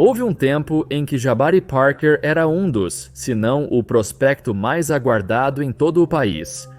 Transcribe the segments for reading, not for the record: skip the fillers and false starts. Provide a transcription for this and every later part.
Houve um tempo em que Jabari Parker era um dos, se não o prospecto mais aguardado em todo o país.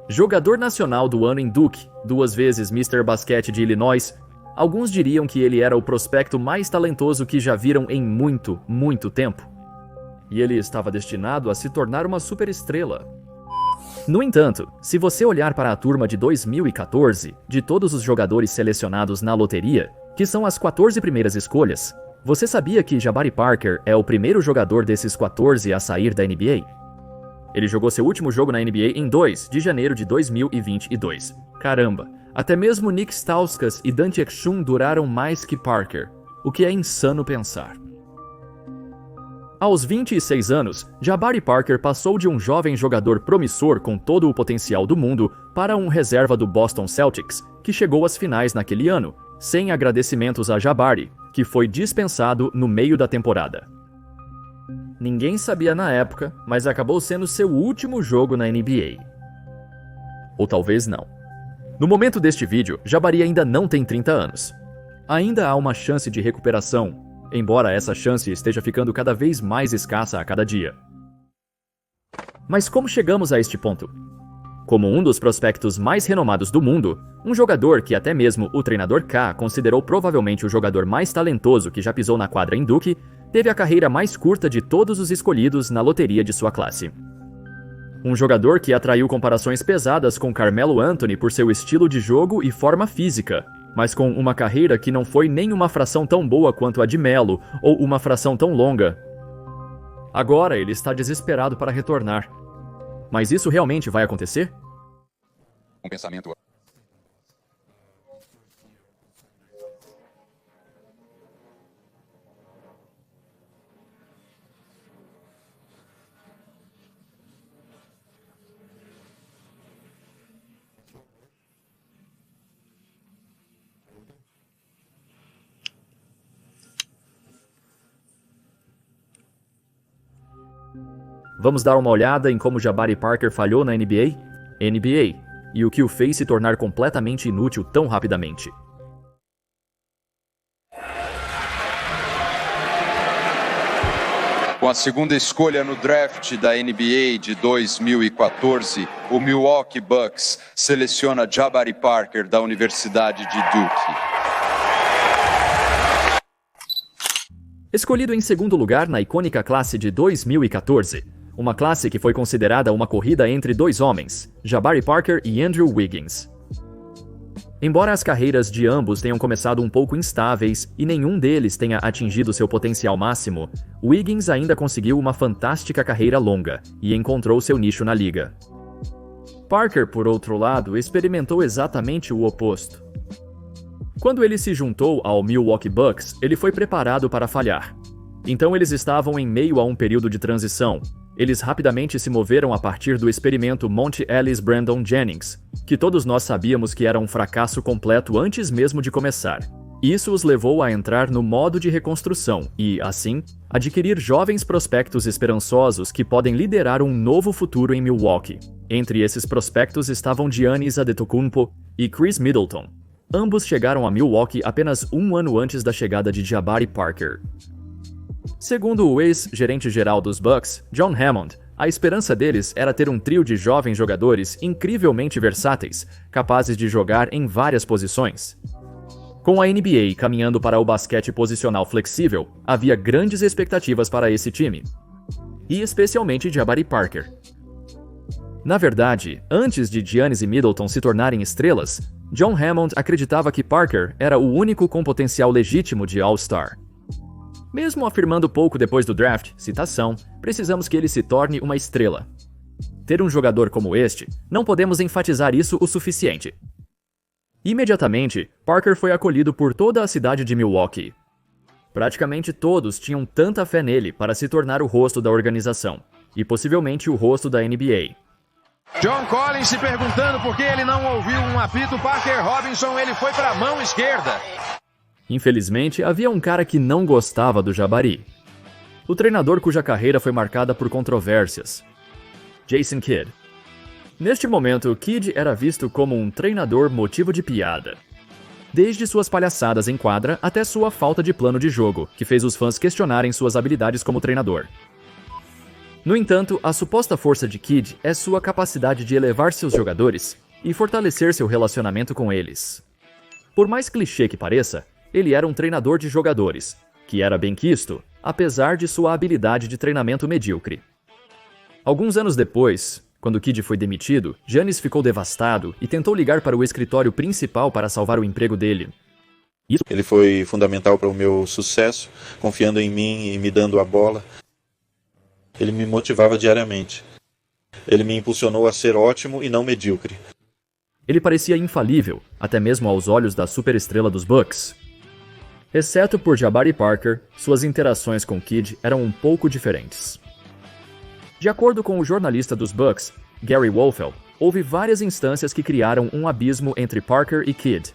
Jogador nacional do ano em Duke, 2 vezes Mr. Basquete de Illinois, alguns diriam que ele era o prospecto mais talentoso que já viram em muito, muito tempo. E ele estava destinado a se tornar uma superestrela. No entanto, se você olhar para a turma de 2014, de todos os jogadores selecionados na loteria, que são as 14 primeiras escolhas, você sabia que Jabari Parker é o primeiro jogador desses 14 a sair da NBA? Ele jogou seu último jogo na NBA em 2 de janeiro de 2022. Caramba, até mesmo Nick Stauskas e Dante Exum duraram mais que Parker, o que é insano pensar. Aos 26 anos, Jabari Parker passou de um jovem jogador promissor com todo o potencial do mundo para um reserva do Boston Celtics, que chegou às finais naquele ano, sem agradecimentos a Jabari, que foi dispensado no meio da temporada. Ninguém sabia na época, mas acabou sendo seu último jogo na NBA. Ou talvez não. No momento deste vídeo, Jabari ainda não tem 30 anos. Ainda há uma chance de recuperação, embora essa chance esteja ficando cada vez mais escassa a cada dia. Mas como chegamos a este ponto? Como um dos prospectos mais renomados do mundo, um jogador que até mesmo o treinador K considerou provavelmente o jogador mais talentoso que já pisou na quadra em Duke, teve a carreira mais curta de todos os escolhidos na loteria de sua classe. Um jogador que atraiu comparações pesadas com Carmelo Anthony por seu estilo de jogo e forma física, mas com uma carreira que não foi nem uma fração tão boa quanto a de Melo ou uma fração tão longa. Agora ele está desesperado para retornar. Mas isso realmente vai acontecer? Um pensamento. Vamos dar uma olhada em como Jabari Parker falhou na NBA? E o que o fez se tornar completamente inútil tão rapidamente. Com a segunda escolha no draft da NBA de 2014, o Milwaukee Bucks seleciona Jabari Parker da Universidade de Duke. Escolhido em segundo lugar na icônica classe de 2014, uma classe que foi considerada uma corrida entre dois homens, Jabari Parker e Andrew Wiggins. Embora as carreiras de ambos tenham começado um pouco instáveis e nenhum deles tenha atingido seu potencial máximo, Wiggins ainda conseguiu uma fantástica carreira longa e encontrou seu nicho na liga. Parker, por outro lado, experimentou exatamente o oposto. Quando ele se juntou ao Milwaukee Bucks, ele foi preparado para falhar. Então eles estavam em meio a um período de transição. Eles rapidamente se moveram a partir do experimento Monte Ellis-Brandon Jennings, que todos nós sabíamos que era um fracasso completo antes mesmo de começar. Isso os levou a entrar no modo de reconstrução e, assim, adquirir jovens prospectos esperançosos que podem liderar um novo futuro em Milwaukee. Entre esses prospectos estavam Giannis Antetokounmpo e Chris Middleton. Ambos chegaram a Milwaukee apenas um ano antes da chegada de Jabari Parker. Segundo o ex-gerente-geral dos Bucks, John Hammond, a esperança deles era ter um trio de jovens jogadores incrivelmente versáteis, capazes de jogar em várias posições. Com a NBA caminhando para o basquete posicional flexível, havia grandes expectativas para esse time. E especialmente Jabari Parker. Na verdade, antes de Giannis e Middleton se tornarem estrelas, John Hammond acreditava que Parker era o único com potencial legítimo de All-Star. Mesmo afirmando pouco depois do draft, citação, precisamos que ele se torne uma estrela. Ter um jogador como este, não podemos enfatizar isso o suficiente. Imediatamente, Parker foi acolhido por toda a cidade de Milwaukee. Praticamente todos tinham tanta fé nele para se tornar o rosto da organização, e possivelmente o rosto da NBA. John Collins se perguntando por que ele não ouviu um apito. Parker Robinson, ele foi para a mão esquerda. Infelizmente, havia um cara que não gostava do Jabari. O treinador cuja carreira foi marcada por controvérsias. Jason Kidd. Neste momento, Kidd era visto como um treinador motivo de piada. desde suas palhaçadas em quadra até sua falta de plano de jogo, que fez os fãs questionarem suas habilidades como treinador. No entanto, a suposta força de Kidd é sua capacidade de elevar seus jogadores e fortalecer seu relacionamento com eles. Por mais clichê que pareça, ele era um treinador de jogadores, que era bem quisto, apesar de sua habilidade de treinamento medíocre. Alguns anos depois, quando Kidd foi demitido, Giannis ficou devastado e tentou ligar para o escritório principal para salvar o emprego dele. Ele foi fundamental para o meu sucesso, confiando em mim e me dando a bola. Ele me motivava diariamente. Ele me impulsionou a ser ótimo e não medíocre. Ele parecia infalível, até mesmo aos olhos da superestrela dos Bucks. Exceto por Jabari Parker, suas interações com Kidd eram um pouco diferentes. De acordo com o jornalista dos Bucks, Gary Wolfeld, houve várias instâncias que criaram um abismo entre Parker e Kidd.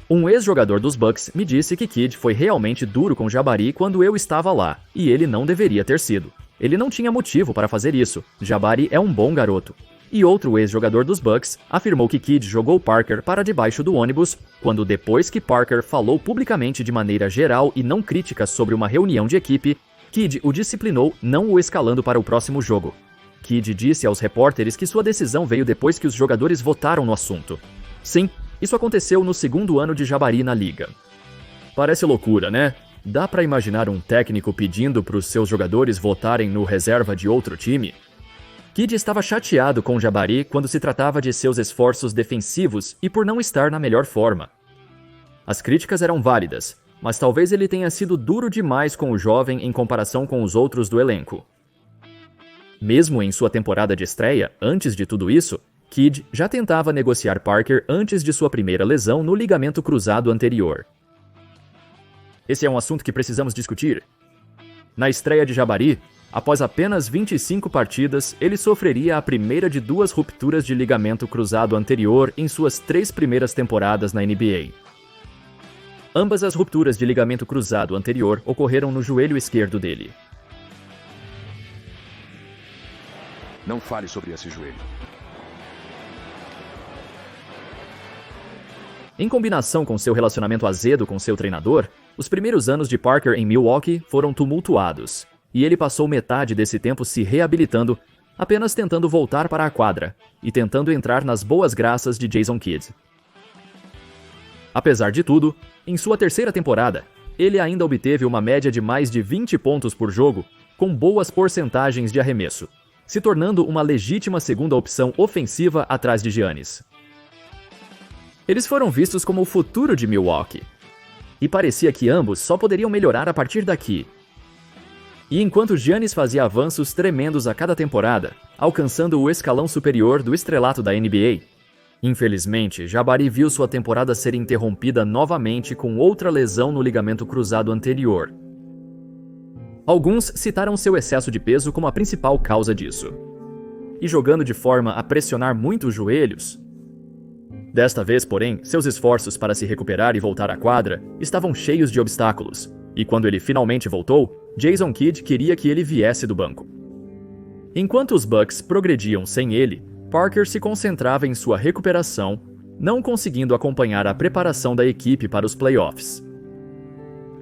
Um ex-jogador dos Bucks me disse que Kidd foi realmente duro com Jabari quando eu estava lá, e ele não deveria ter sido. Ele não tinha motivo para fazer isso. Jabari é um bom garoto. E outro ex-jogador dos Bucks afirmou que Kidd jogou Parker para debaixo do ônibus quando, depois que Parker falou publicamente de maneira geral e não crítica sobre uma reunião de equipe, Kidd o disciplinou, não o escalando para o próximo jogo. Kidd disse aos repórteres que sua decisão veio depois que os jogadores votaram no assunto. Sim, isso aconteceu no segundo ano de Jabari na liga. Parece loucura, né? Dá pra imaginar um técnico pedindo para os seus jogadores votarem no reserva de outro time? Kidd estava chateado com Jabari quando se tratava de seus esforços defensivos e por não estar na melhor forma. As críticas eram válidas, mas talvez ele tenha sido duro demais com o jovem em comparação com os outros do elenco. Mesmo em sua temporada de estreia, antes de tudo isso, Kidd já tentava negociar Parker antes de sua primeira lesão no ligamento cruzado anterior. Esse é um assunto que precisamos discutir. Na estreia de Jabari, após apenas 25 partidas, ele sofreria a primeira de 2 rupturas de ligamento cruzado anterior em suas 3 primeiras temporadas na NBA. Ambas as rupturas de ligamento cruzado anterior ocorreram no joelho esquerdo dele. Não fale sobre esse joelho. Em combinação com seu relacionamento azedo com seu treinador, os primeiros anos de Parker em Milwaukee foram tumultuados, e ele passou metade desse tempo se reabilitando, apenas tentando voltar para a quadra e tentando entrar nas boas graças de Jason Kidd. Apesar de tudo, em sua terceira temporada, ele ainda obteve uma média de mais de 20 pontos por jogo, com boas porcentagens de arremesso, se tornando uma legítima segunda opção ofensiva atrás de Giannis. Eles foram vistos como o futuro de Milwaukee, e parecia que ambos só poderiam melhorar a partir daqui. E enquanto Giannis fazia avanços tremendos a cada temporada, alcançando o escalão superior do estrelato da NBA, infelizmente, Jabari viu sua temporada ser interrompida novamente com outra lesão no ligamento cruzado anterior. Alguns citaram seu excesso de peso como a principal causa disso. E jogando de forma a pressionar muito os joelhos. Desta vez, porém, seus esforços para se recuperar e voltar à quadra estavam cheios de obstáculos, e quando ele finalmente voltou, Jason Kidd queria que ele viesse do banco. Enquanto os Bucks progrediam sem ele, Parker se concentrava em sua recuperação, não conseguindo acompanhar a preparação da equipe para os playoffs.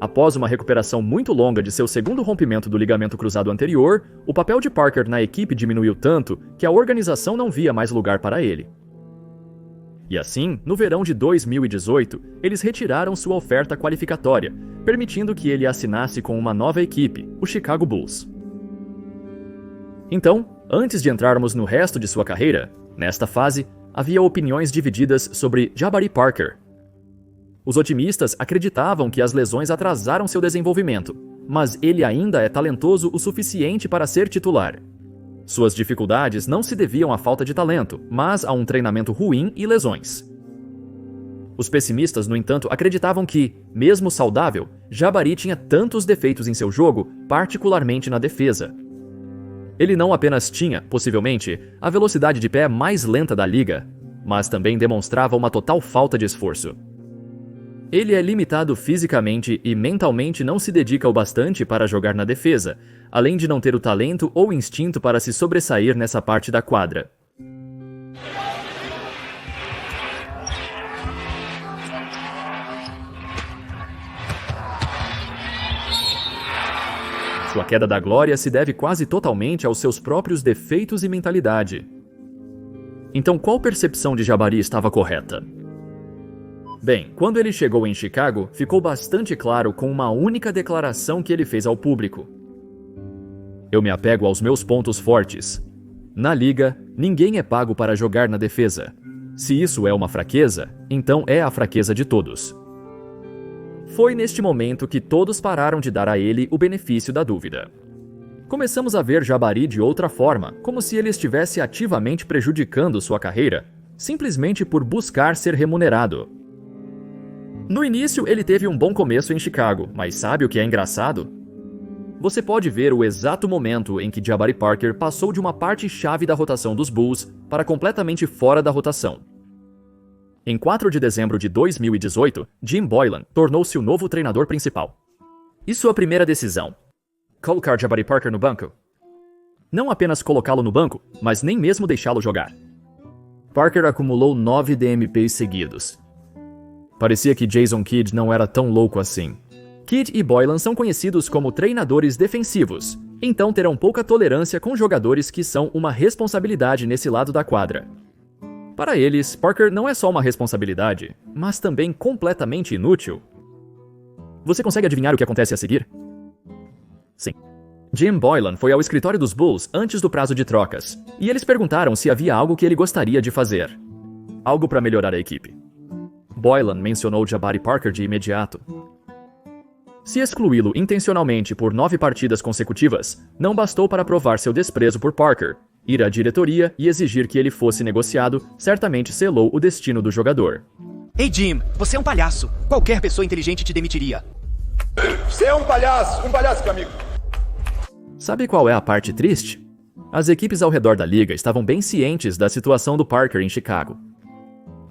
Após uma recuperação muito longa de seu segundo rompimento do ligamento cruzado anterior, o papel de Parker na equipe diminuiu tanto que a organização não via mais lugar para ele. E assim, no verão de 2018, eles retiraram sua oferta qualificatória, permitindo que ele assinasse com uma nova equipe, o Chicago Bulls. Então, antes de entrarmos no resto de sua carreira, nesta fase, havia opiniões divididas sobre Jabari Parker. Os otimistas acreditavam que as lesões atrasaram seu desenvolvimento, mas ele ainda é talentoso o suficiente para ser titular. Suas dificuldades não se deviam à falta de talento, mas a um treinamento ruim e lesões. Os pessimistas, no entanto, acreditavam que, mesmo saudável, Jabari tinha tantos defeitos em seu jogo, particularmente na defesa. Ele não apenas tinha, possivelmente, a velocidade de pé mais lenta da liga, mas também demonstrava uma total falta de esforço. Ele é limitado fisicamente e mentalmente não se dedica o bastante para jogar na defesa, além de não ter o talento ou instinto para se sobressair nessa parte da quadra. Sua queda da glória se deve quase totalmente aos seus próprios defeitos e mentalidade. Então, qual percepção de Jabari estava correta? Bem, quando ele chegou em Chicago, ficou bastante claro com uma única declaração que ele fez ao público. Eu me apego aos meus pontos fortes. Na liga, ninguém é pago para jogar na defesa. Se isso é uma fraqueza, então é a fraqueza de todos. Foi neste momento que todos pararam de dar a ele o benefício da dúvida. Começamos a ver Jabari de outra forma, como se ele estivesse ativamente prejudicando sua carreira, simplesmente por buscar ser remunerado. No início, ele teve um bom começo em Chicago, mas sabe o que é engraçado? Você pode ver o exato momento em que Jabari Parker passou de uma parte-chave da rotação dos Bulls para completamente fora da rotação. Em 4 de dezembro de 2018, Jim Boylan tornou-se o novo treinador principal. E sua primeira decisão? Colocar Jabari Parker no banco? Não apenas colocá-lo no banco, mas nem mesmo deixá-lo jogar. Parker acumulou 9 DMPs seguidos. Parecia que Jason Kidd não era tão louco assim. Kidd e Boylan são conhecidos como treinadores defensivos, então terão pouca tolerância com jogadores que são uma responsabilidade nesse lado da quadra. Para eles, Parker não é só uma responsabilidade, mas também completamente inútil. Você consegue adivinhar o que acontece a seguir? Sim. Jim Boylan foi ao escritório dos Bulls antes do prazo de trocas, e eles perguntaram se havia algo que ele gostaria de fazer. Algo para melhorar a equipe. Boylan mencionou Jabari Parker de imediato. Se excluí-lo intencionalmente por 9 partidas consecutivas, não bastou para provar seu desprezo por Parker. Ir à diretoria e exigir que ele fosse negociado certamente selou o destino do jogador. Ei, Jim, você é um palhaço. Qualquer pessoa inteligente te demitiria. Você é um palhaço, meu amigo. Sabe qual é a parte triste? As equipes ao redor da liga estavam bem cientes da situação do Parker em Chicago.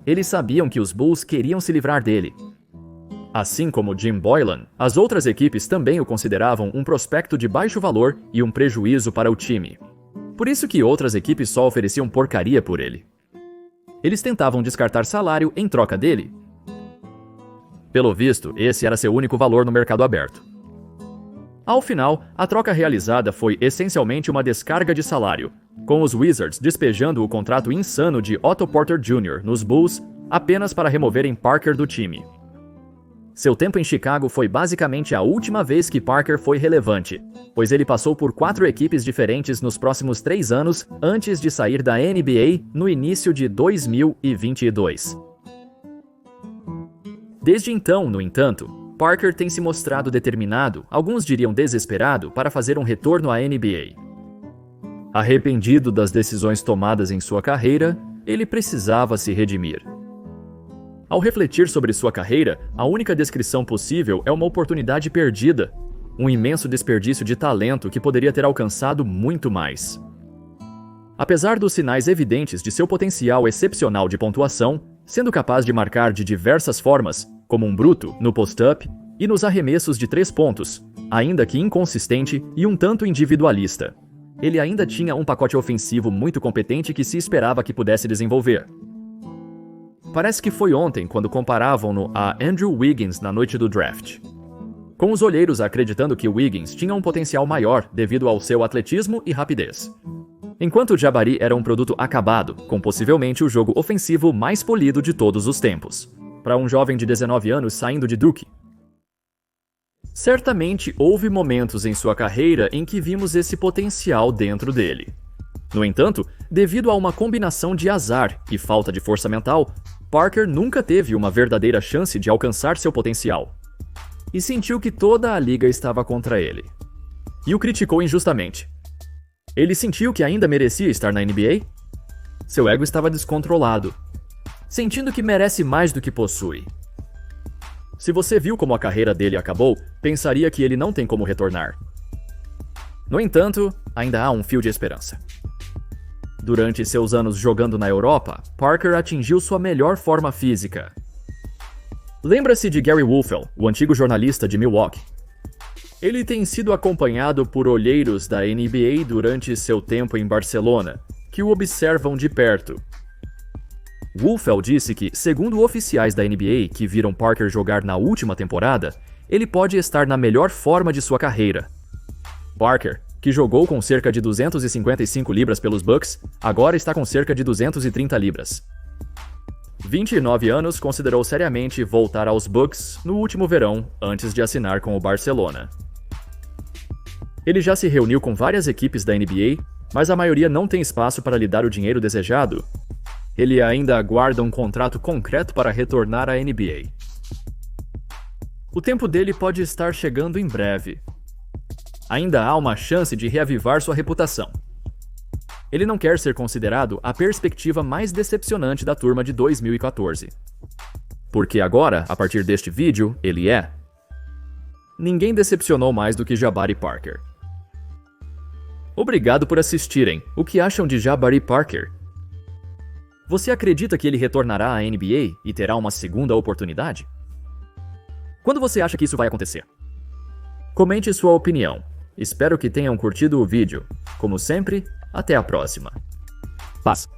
Eles sabiam que os Bulls queriam se livrar dele. Assim como Jim Boylan, as outras equipes também o consideravam um prospecto de baixo valor e um prejuízo para o time. Por isso que outras equipes só ofereciam porcaria por ele. Eles tentavam descartar salário em troca dele. Pelo visto, esse era seu único valor no mercado aberto. Ao final, a troca realizada foi essencialmente uma descarga de salário, com os Wizards despejando o contrato insano de Otto Porter Jr. nos Bulls apenas para removerem Parker do time. Seu tempo em Chicago foi basicamente a última vez que Parker foi relevante, pois ele passou por 4 equipes diferentes nos próximos 3 anos antes de sair da NBA no início de 2022. Desde então, no entanto, Parker tem se mostrado determinado, alguns diriam desesperado, para fazer um retorno à NBA. Arrependido das decisões tomadas em sua carreira, ele precisava se redimir. Ao refletir sobre sua carreira, a única descrição possível é uma oportunidade perdida, um imenso desperdício de talento que poderia ter alcançado muito mais. Apesar dos sinais evidentes de seu potencial excepcional de pontuação, sendo capaz de marcar de diversas formas, como um bruto no post-up e nos arremessos de 3 pontos, ainda que inconsistente e um tanto individualista, ele ainda tinha um pacote ofensivo muito competente que se esperava que pudesse desenvolver. Parece que foi ontem quando comparavam-no a Andrew Wiggins na noite do draft. Com os olheiros acreditando que Wiggins tinha um potencial maior devido ao seu atletismo e rapidez. Enquanto Jabari era um produto acabado, com possivelmente o jogo ofensivo mais polido de todos os tempos, para um jovem de 19 anos saindo de Duke. Certamente houve momentos em sua carreira em que vimos esse potencial dentro dele. No entanto, devido a uma combinação de azar e falta de força mental, Parker nunca teve uma verdadeira chance de alcançar seu potencial. E sentiu que toda a liga estava contra ele. E o criticou injustamente. Ele sentiu que ainda merecia estar na NBA? Seu ego estava descontrolado, sentindo que merece mais do que possui. Se você viu como a carreira dele acabou, pensaria que ele não tem como retornar. No entanto, ainda há um fio de esperança. Durante seus anos jogando na Europa, Parker atingiu sua melhor forma física. Lembra-se de Gary Wolfell, o antigo jornalista de Milwaukee. Ele tem sido acompanhado por olheiros da NBA durante seu tempo em Barcelona, que o observam de perto. Wolfell disse que, segundo oficiais da NBA que viram Parker jogar na última temporada, ele pode estar na melhor forma de sua carreira. Parker, que jogou com cerca de 255 libras pelos Bucks, agora está com cerca de 230 libras. 29 anos, considerou seriamente voltar aos Bucks no último verão, antes de assinar com o Barcelona. Ele já se reuniu com várias equipes da NBA, mas a maioria não tem espaço para lhe dar o dinheiro desejado. Ele ainda aguarda um contrato concreto para retornar à NBA. O tempo dele pode estar chegando em breve. Ainda há uma chance de reavivar sua reputação. Ele não quer ser considerado a perspectiva mais decepcionante da turma de 2014. Porque agora, a partir deste vídeo, ele é. Ninguém decepcionou mais do que Jabari Parker. Obrigado por assistirem. O que acham de Jabari Parker? Você acredita que ele retornará à NBA e terá uma segunda oportunidade? Quando você acha que isso vai acontecer? Comente sua opinião. Espero que tenham curtido o vídeo. Como sempre, até a próxima. Paz.